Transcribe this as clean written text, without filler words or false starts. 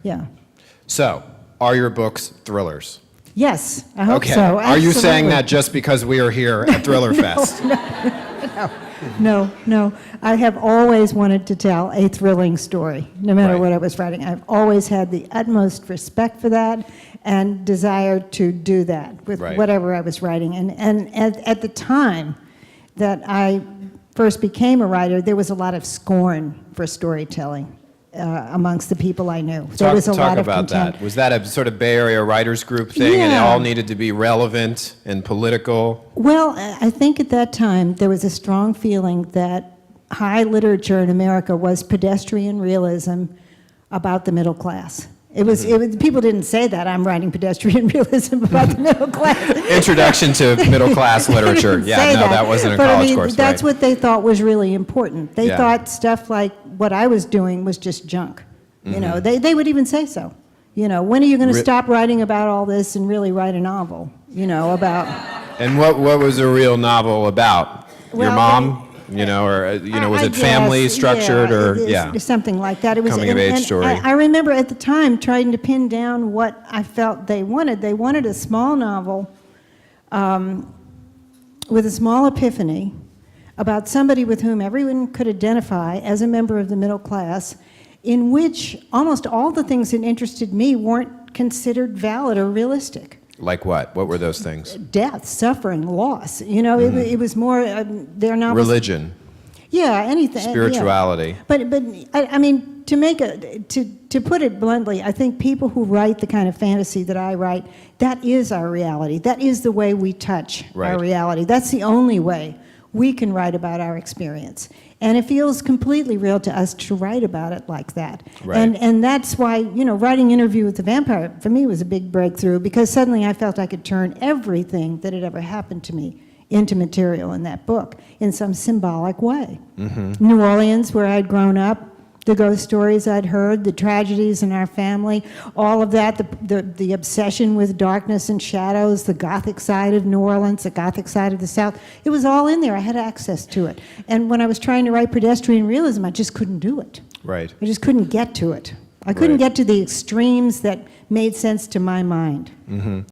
Yeah. So, are your books thrillers? Yes, I hope Okay. so. Are you saying Absolutely. that just because we are here at Thrillerfest? No. I have always wanted to tell a thrilling story, no matter Right. what I was writing. I've always had the utmost respect for that and desire to do that with Right. whatever I was writing. And at the time that I first became a writer, there was a lot of scorn for storytelling amongst the people I knew. There was a Talk lot of about contempt. that. Was that a sort of Bay Area writers group thing, and it Yeah. all needed to be relevant and political? Well, I think at that time there was a strong feeling that high literature in America was pedestrian realism about the middle class. It was people didn't say that I'm writing pedestrian realism about the middle class. Introduction to middle class literature. Didn't Yeah, say no, that wasn't a But college I mean, course. that's right. what they thought was really important. They Yeah. thought stuff like what I was doing was just junk. You know, they would even say so. You know, when are you going to stop writing about all this and really write a novel? You know, about. And what was a real novel about? Your Well, mom? You know, or was I it family guess, structured, or something like that. It was Coming of age story. I remember at the time trying to pin down what I felt they wanted. They wanted a small novel with a small epiphany about somebody with whom everyone could identify as a member of the middle class, in which almost all the things that interested me weren't considered valid or realistic. Like what? What were those things? Death, suffering, loss. You know, it was more their novels. Religion, Yeah, anything. spirituality. Yeah. But I mean, to put it bluntly, I think people who write the kind of fantasy that I write, that is our reality. That is the way we touch Right. our reality. That's the only way we can write about our experience. And it feels completely real to us to write about it like that. Right. And that's why, writing Interview with the Vampire, for me, was a big breakthrough, because suddenly I felt I could turn everything that had ever happened to me into material in that book in some symbolic way. New Orleans, where I'd grown up, the ghost stories I'd heard, the tragedies in our family, all of that, the obsession with darkness and shadows, the Gothic side of New Orleans, the Gothic side of the South, it was all in there. I had access to it. And when I was trying to write pedestrian realism, I just couldn't do it. Right. I just couldn't get to it. I couldn't Right. get to the extremes that made sense to my mind.